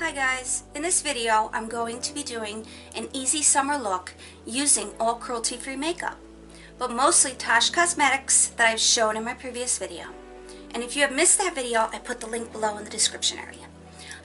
Hi guys, in this video I'm going to be doing an easy summer look using all cruelty-free makeup, but mostly Tash Cosmetics that I've shown in my previous video. And if you have missed that video, I put the link below in the description area.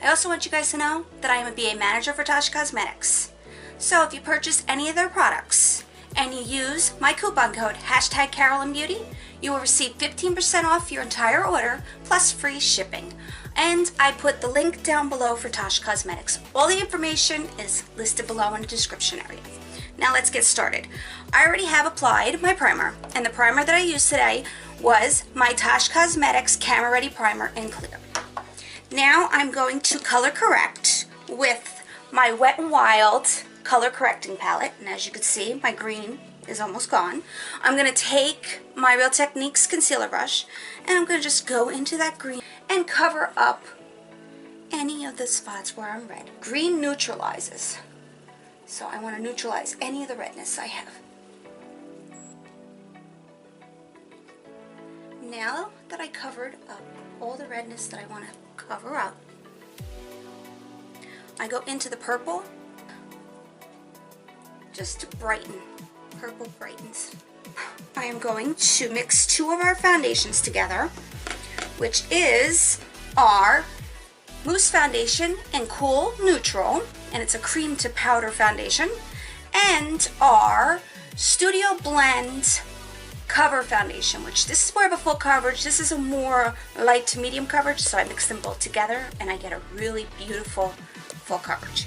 I also want you guys to know that I am a BA manager for Tash Cosmetics. So if you purchase any of their products and you use my coupon code #CaralynBeauty, you will receive 15% off your entire order plus free shipping. And I put the link down below for Tash Cosmetics. All the information is listed below in the description area. Now let's get started. I already have applied my primer, and the primer that I used today was my Tash Cosmetics Camera Ready Primer in Clear. Now I'm going to color correct with my Wet n Wild color correcting palette, and as you can see, my green is almost gone. I'm going to take my Real Techniques concealer brush, and I'm going to just go into that green and cover up any of the spots where I'm red. Green neutralizes, so I want to neutralize any of the redness I have. Now that I covered up all the redness that I want to cover up, I go into the purple just to brighten. Purple brightens. I am going to mix two of our foundations together, which is our Mousse foundation in Cool Neutral, and it's a cream to powder foundation, and our Studio Blend Cover Foundation, which this is more of a full coverage. This is a more light to medium coverage, so I mix them both together and I get a really beautiful full coverage.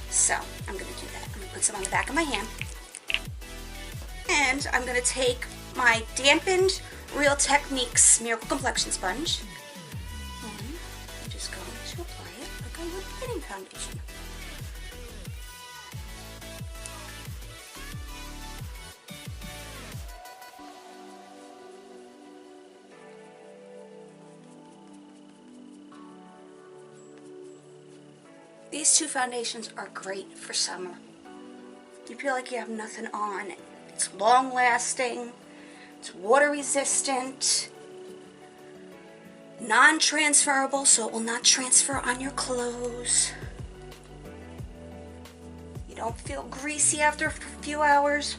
So I'm going to do that. I'm going to put some on the back of my hand. And I'm going to take my dampened Real Techniques Miracle Complexion sponge, and I'm just going to apply it like I would any foundation. These two foundations are great for summer. You feel like you have nothing on. It's long lasting, it's water resistant, non-transferable, so it will not transfer on your clothes. You don't feel greasy after a few hours.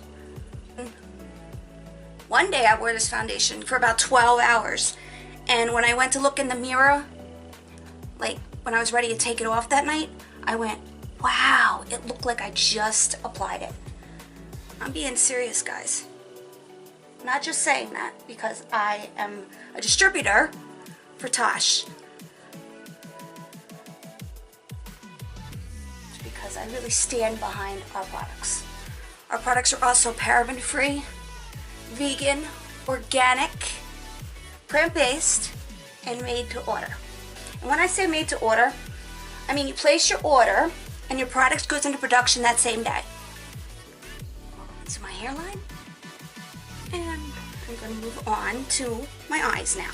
One day I wore this foundation for about 12 hours, and when I went to look in the mirror, like when I was ready to take it off that night, I went, wow, it looked like I just applied it. I'm being serious, guys. I'm not just saying that because I am a distributor for Tash. It's because I really stand behind our products. Our products are also paraben-free, vegan, organic, plant-based, and made to order. And when I say made to order, I mean you place your order and your product goes into production that same day. To my hairline, and I'm going to move on to my eyes now.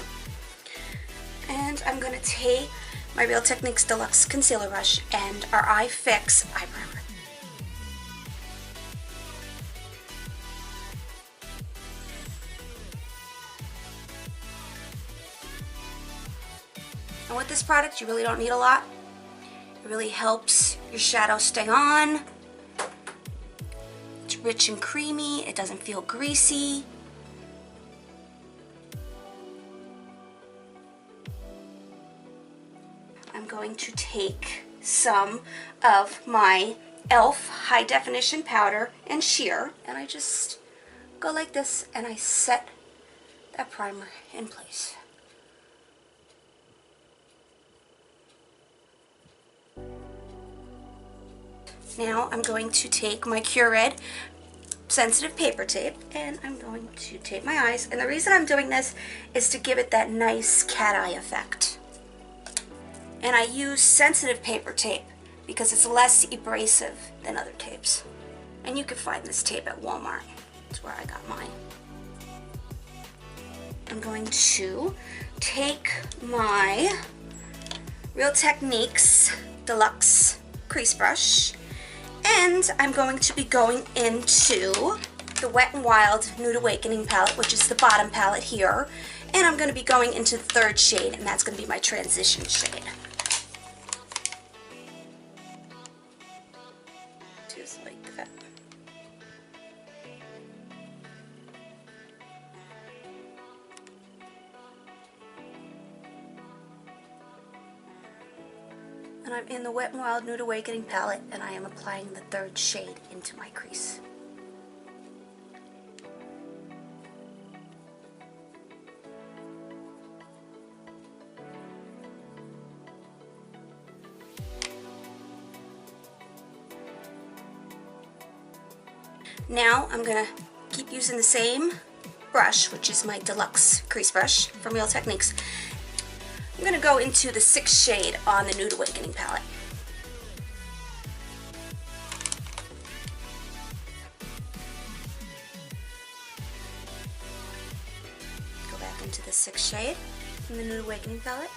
And I'm going to take my Real Techniques Deluxe concealer brush and our Eye Fix eye primer. And with this product, you really don't need a lot. It really helps your shadow stay on. It's rich and creamy. It doesn't feel greasy. I'm going to take some of my e.l.f. high definition powder and sheer, and I just go like this and I set that primer in place. Now I'm going to take my Curad sensitive paper tape and I'm going to tape my eyes. And the reason I'm doing this is to give it that nice cat eye effect. And I use sensitive paper tape because it's less abrasive than other tapes. And you can find this tape at Walmart. That's where I got mine. I'm going to take my Real Techniques Deluxe crease brush, and I'm going to be going into the Wet n Wild Nude Awakening palette, which is the bottom palette here, and I'm going to be going into the third shade, and that's going to be my transition shade. And I'm in the Wet n Wild Nude Awakening palette, and I am applying the third shade into my crease. Now I'm going to keep using the same brush, which is my Deluxe crease brush from Real Techniques. I'm going to go into the 6th shade on the Nude Awakening palette. Go back into the 6th shade in the Nude Awakening palette.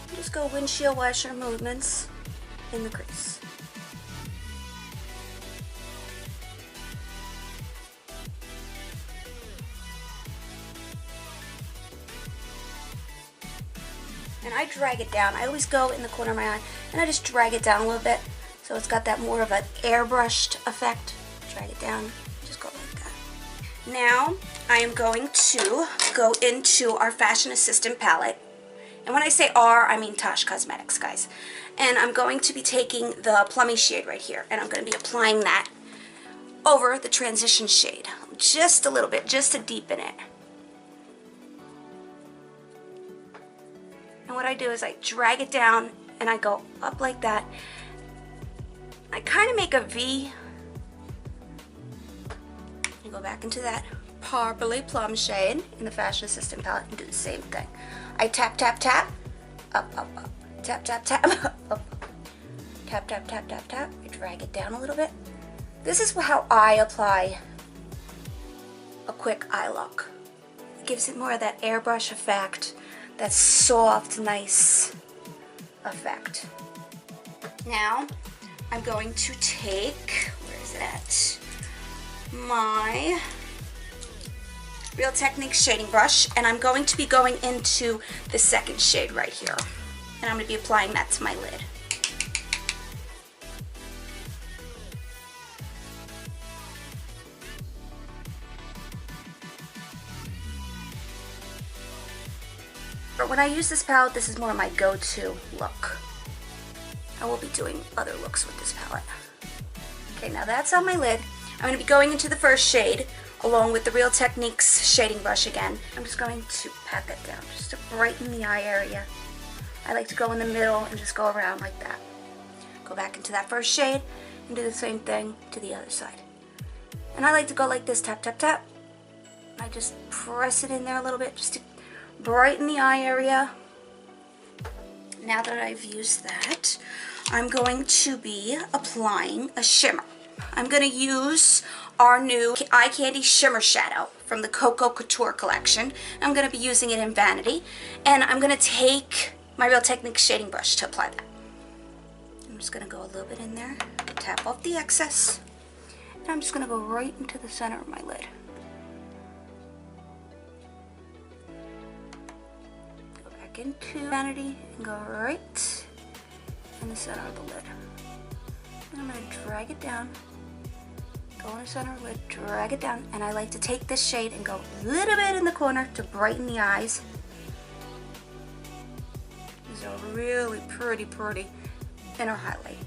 And just go windshield washer movements in the crease. And I drag it down. I always go in the corner of my eye and I just drag it down a little bit so it's got that more of an airbrushed effect. Drag it down, just go like that. Now I am going to go into our Fashion Assistant palette. And when I say our, I mean Tash Cosmetics, guys. And I'm going to be taking the plummy shade right here, and I'm going to be applying that over the transition shade. Just a little bit, just to deepen it. And what I do is I drag it down and I go up like that. I kind of make a V. And go back into that Purpley Plum shade in the Fashion Assistant palette and do the same thing. I tap, tap, tap, up, up, up. Tap, tap, tap, up, up. Tap, tap, tap, tap, tap. I drag it down a little bit. This is how I apply a quick eye look. It gives it more of that airbrush effect. That soft, nice effect. Now, I'm going to take, where is it at? My Real Techniques shading brush, and I'm going to be going into the 2nd shade right here. And I'm going to be applying that to my lid. But when I use this palette, this is more my go-to look. I will be doing other looks with this palette. Okay, now that's on my lid. I'm going to be going into the 1st shade along with the Real Techniques shading brush again. I'm just going to pat that down just to brighten the eye area. I like to go in the middle and just go around like that. Go back into that 1st shade and do the same thing to the other side. And I like to go like this, tap, tap, tap. I just press it in there a little bit just to brighten the eye area. Now that I've used that, I'm going to be applying a shimmer. I'm going to use our new Eye Candy Shimmer Shadow from the CoCo Couture collection. I'm going to be using it in Vanity, and I'm going to take my Real Techniques shading brush to apply that. I'm just going to go a little bit in there, tap off the excess, and I'm just going to go right into the center of my lid. Into Vanity and go right in the center of the lid. And I'm going to drag it down, go in the center of the lid, drag it down, and I like to take this shade and go a little bit in the corner to brighten the eyes. This is a really pretty inner highlight.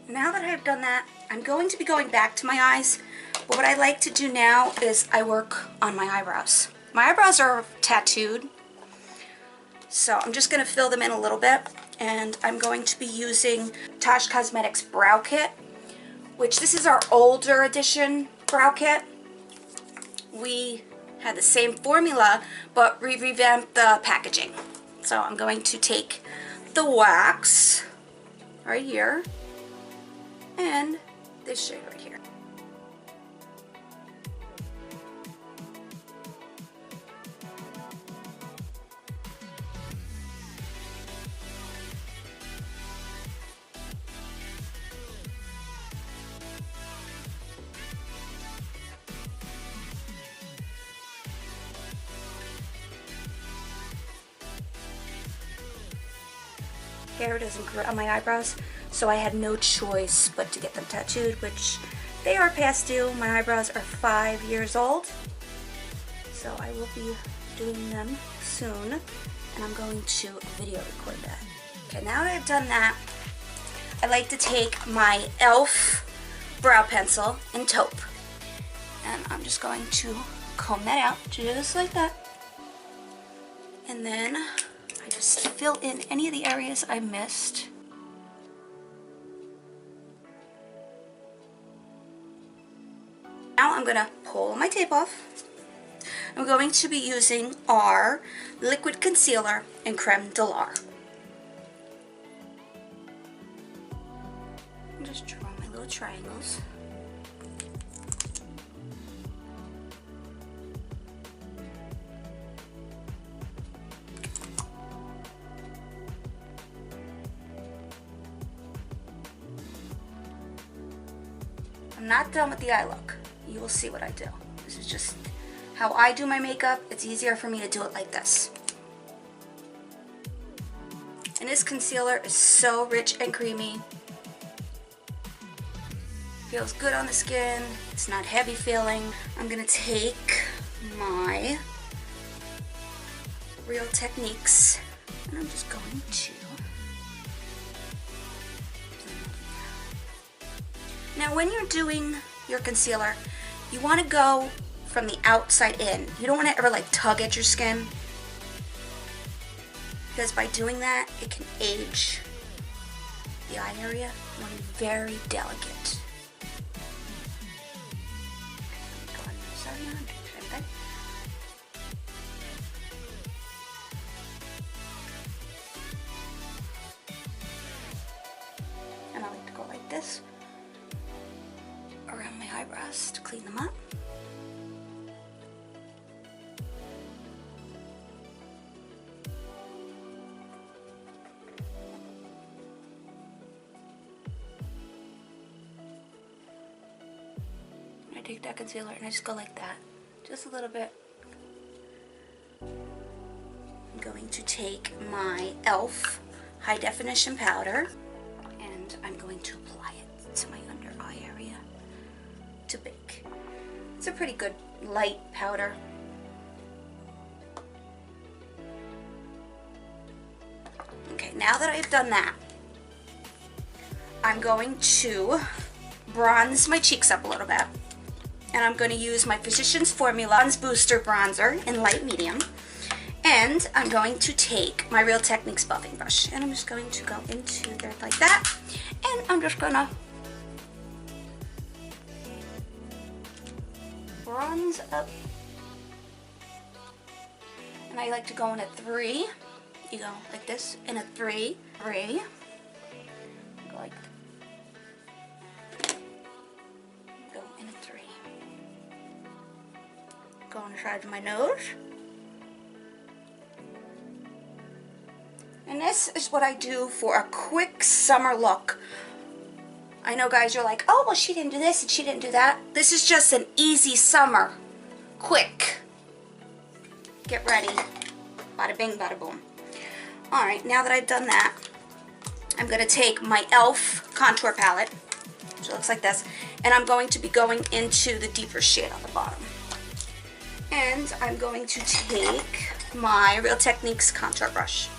Now that I've done that, I'm going to be going back to my eyes, but what I like to do now is I work on my eyebrows. My eyebrows are tattooed, so I'm just going to fill them in a little bit, and I'm going to be using Tash Cosmetics Brow Kit, which this is our older edition brow kit. We had the same formula, but we revamped the packaging. So I'm going to take the wax right here, and this shade right here. Hair doesn't grow on my eyebrows, so I had no choice but to get them tattooed, which they are past due. My eyebrows are 5 years old, So I will be doing them soon, and I'm going to video record that. Okay, now that I've done that, I like to take my e.l.f. brow pencil in Taupe, and I'm just going to comb that out just like that. And then I just fill in any of the areas I missed. Now I'm going to pull my tape off. I'm going to be using our liquid concealer in Creme de l'Art. I'm just drawing my little triangles. I'm not done with the eye look. You will see what I do. This is just how I do my makeup. It's easier for me to do it like this. And this concealer is so rich and creamy. Feels good on the skin. It's not heavy feeling. I'm gonna take my Real Techniques and I'm just going to. Now when you're doing your concealer, you want to go from the outside in. You don't want to ever like tug at your skin, because by doing that it can age the eye area. You want to be very delicate. Go on the side now, do the same thing. And I like to go like this around my eyebrows to clean them up. I take that concealer and I just go like that, just a little bit. I'm going to take my e.l.f. high definition powder and I'm going to apply it to my under eye area to bake. It's a pretty good light powder. Okay, now that I've done that, I'm going to bronze my cheeks up a little bit. And I'm going to use my Physicians Formula Bronze Booster Bronzer in light medium. And I'm going to take my Real Techniques buffing brush. And I'm just going to go into there like that. And I'm just going to bronze up. And I like to go in a 3. You go like this in a 3. 3. Go like that. Go on the side of my nose. And this is what I do for a quick summer look. I know guys, you're like, oh, well she didn't do this and she didn't do that. This is just an easy summer. Quick. Get ready. Bada bing, bada boom. Alright, now that I've done that, I'm going to take my e.l.f. contour palette, which looks like this, and I'm going to be going into the deeper shade on the bottom. And I'm going to take my Real Techniques contour brush.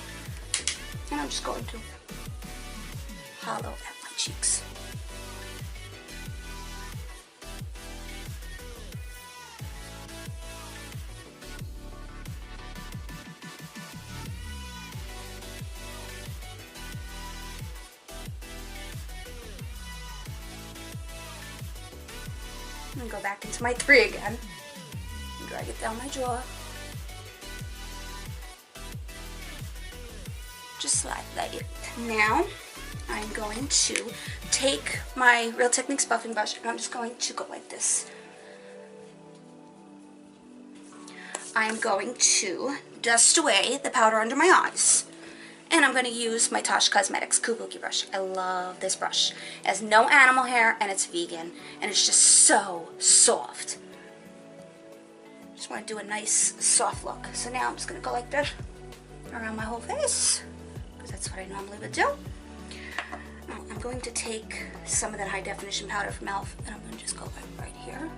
And I'm just going to hollow out my cheeks. I'm going to go back into my 3 again. Drag it down my jaw. Just like that. Now I'm going to take my Real Techniques buffing brush and I'm just going to go like this. I'm going to dust away the powder under my eyes. And I'm going to use my Tash Cosmetics Kabuki brush. I love this brush. It has no animal hair and it's vegan. And it's just so soft. Just want to do a nice soft look. So now I'm just going to go like this around my whole face, because that's what I normally would do. Now I'm going to take some of that high definition powder from e.l.f. and I'm going to just go right here.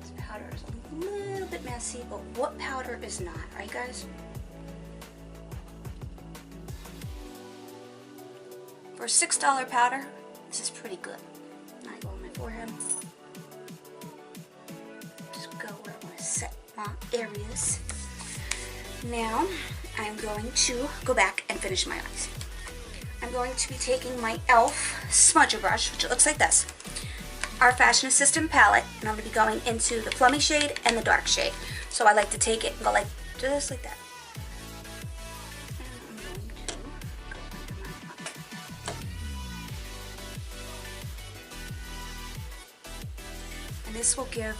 Just powder is a little bit messy, but what powder is not, right guys? For a $6 powder, this is pretty good. I go on my forehead. Just go where I want to set my areas. Now, I'm going to go back and finish my eyes. I'm going to be taking my e.l.f. smudger brush, which looks like this. Our Fashion Assistant palette, and I'm going to be going into the plummy shade and the dark shade. So I like to take it and go like just like that. And I'm going to go under my eye. And this will give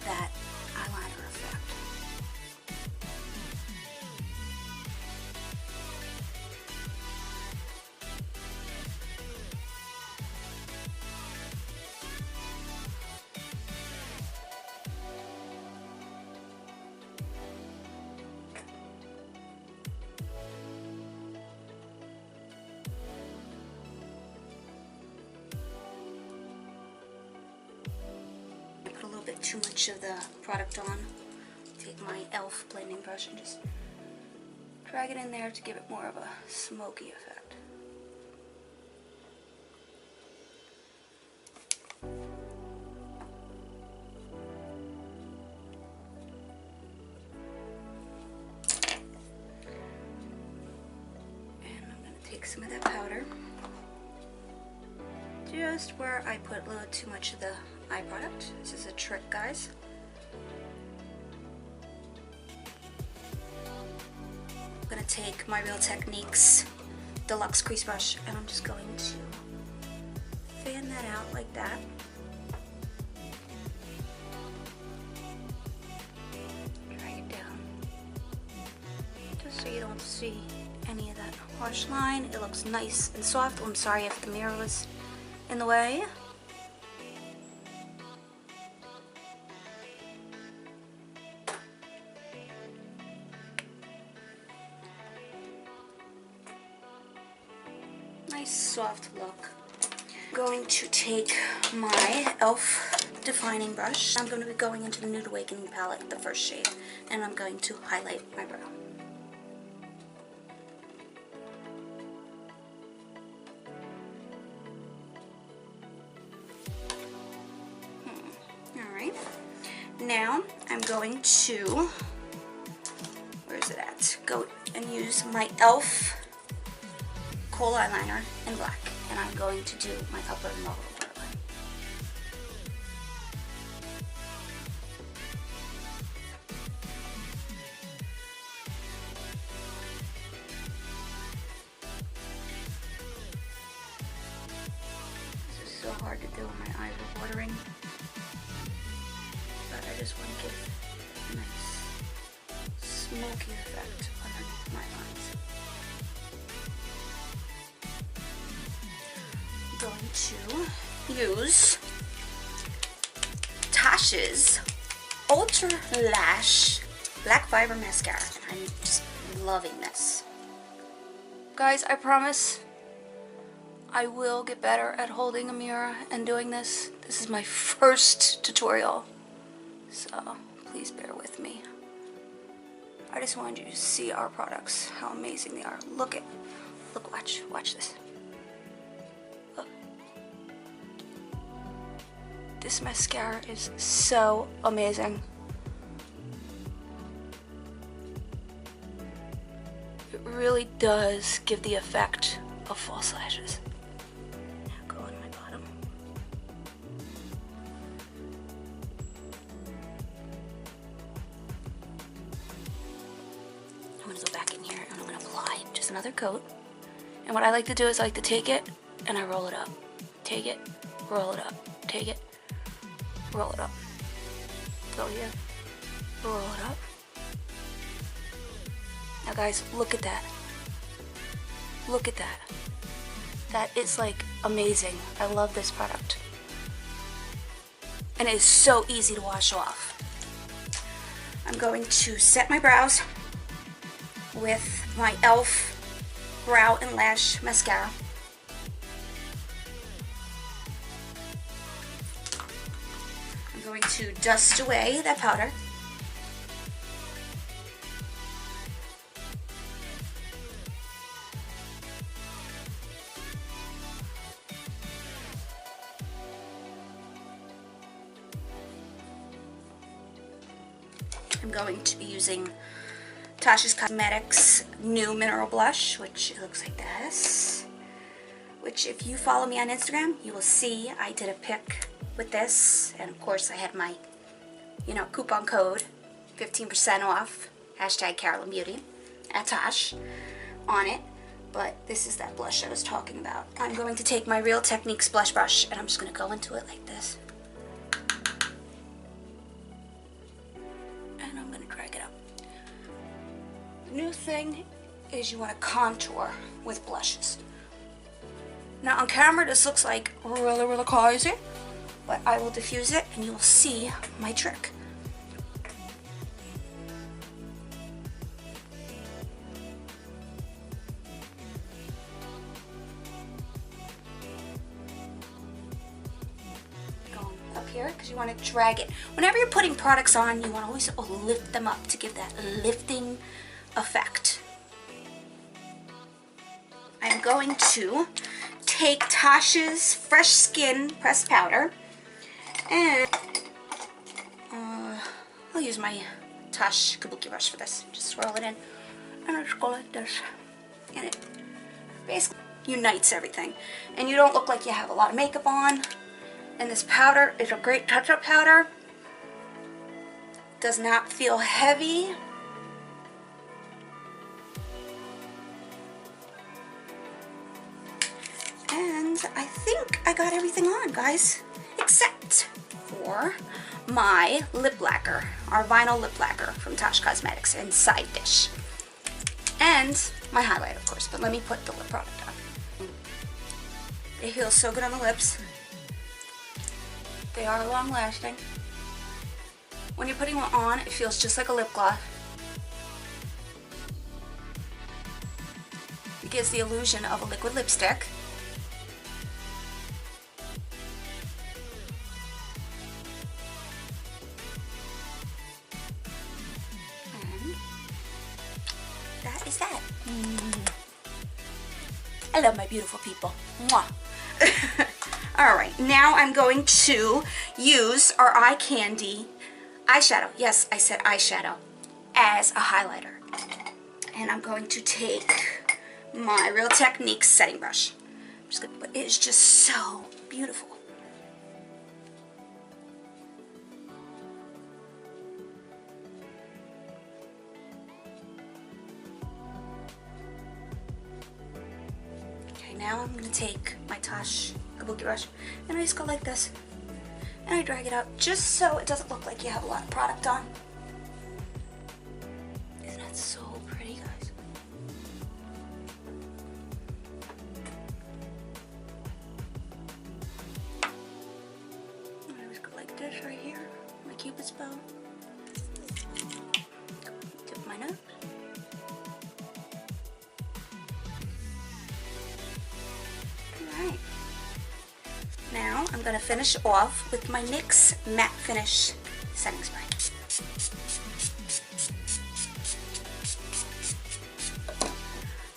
that eyeliner effect. Too much of the product on. Take my e.l.f. blending brush and just drag it in there to give it more of a smoky effect. And I'm going to take some of that powder just where I put a little too much of the eye product. This is a trick, guys. I'm going to take my Real Techniques Deluxe crease brush and I'm just going to fan that out like that. Drag it down just so you don't see any of that harsh line. It looks nice and soft. I'm sorry if the mirror was in the way. Nice soft look. I'm going to take my e.l.f. defining brush. I'm going to be going into the Nude Awakening palette, the first shade, and I'm going to highlight my brow. Alright. Now I'm going to, where is it at? Go and use my e.l.f. kohl eyeliner in black, and I'm going to do my upper and lower waterline. This is so hard to do when my eyes are watering, but I just want to give a nice smoky effect underneath my lines. Going to use Tash's Ultra Lash Black Fiber Mascara. I'm just loving this. Guys, I promise I will get better at holding a mirror and doing this. This is my first tutorial, so please bear with me. I just wanted you to see our products, how amazing they are. Look, watch this. This mascara is so amazing. It really does give the effect of false lashes. Now go on my bottom. I'm going to go back in here and I'm going to apply just another coat. And what I like to do is I like to take it and I roll it up. Take it, roll it up. Take it, roll it up. Go here, roll it up. Now guys, look at that. Look at that. That is like amazing. I love this product. And it is so easy to wash off. I'm going to set my brows with my e.l.f. Brow and Lash Mascara. I'm going to dust away that powder. I'm going to be using Tash's Cosmetics new mineral blush, which looks like this. Which, if you follow me on Instagram, you will see I did a pic with this, and of course I had my, coupon code 15% off #Caralyn Beauty at Tash on it. But this is that blush I was talking about. I'm going to take my Real Techniques blush brush and I'm just going to go into it like this. And I'm going to drag it up. The new thing is you want to contour with blushes. Now on camera this looks like really crazy, but I will diffuse it and you will see my trick. Going up here because you want to drag it. Whenever you're putting products on, you want to always lift them up to give that lifting effect. I'm going to take Tash's Fresh Skin pressed powder, and I'll use my Tash kabuki brush for this. Just swirl it in, and I just go like this, and it basically unites everything, and you don't look like you have a lot of makeup on. And this powder is a great touch-up powder. Does not feel heavy. And I think I got everything on, guys, except for my lip lacquer, our vinyl lip lacquer from Tash Cosmetics in Side Dish. And my highlight, of course, but let me put the lip product on. It feels so good on the lips. They are long lasting. When you're putting one on, it feels just like a lip gloss. It gives the illusion of a liquid lipstick. That is that. I love my beautiful people. Mwah. Alright, now I'm going to use our eye candy eyeshadow. Yes, I said eyeshadow as a highlighter. And I'm going to take my Real Techniques setting brush. But it is just so beautiful. Now I'm going to take my Tash kabuki brush and I just go like this and I drag it out just so it doesn't look like you have a lot of product on. Isn't that so pretty, guys? I always go like this right here, my Cupid's bow. Tip my nose. Alright, now I'm going to finish off with my NYX Matte Finish Setting Spray.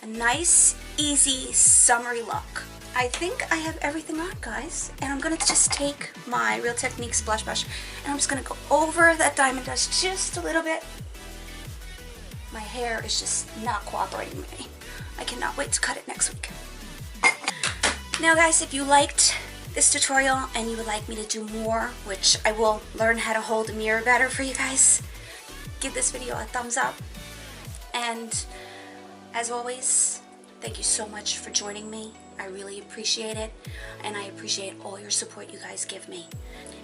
A nice, easy, summery look. I think I have everything on, guys, and I'm going to just take my Real Techniques blush brush and I'm just going to go over that diamond dust just a little bit. My hair is just not cooperating with me. I cannot wait to cut it next week. Now guys, if you liked this tutorial and you would like me to do more, which I will learn how to hold a mirror better for you guys, give this video a thumbs up. And as always, thank you so much for joining me. I really appreciate it, and I appreciate all your support you guys give me.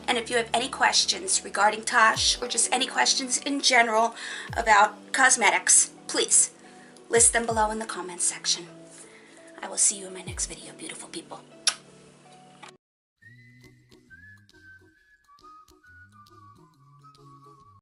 And if you have any questions regarding Tash or just any questions in general about cosmetics, please list them below in the comments section. I will see you in my next video, beautiful people.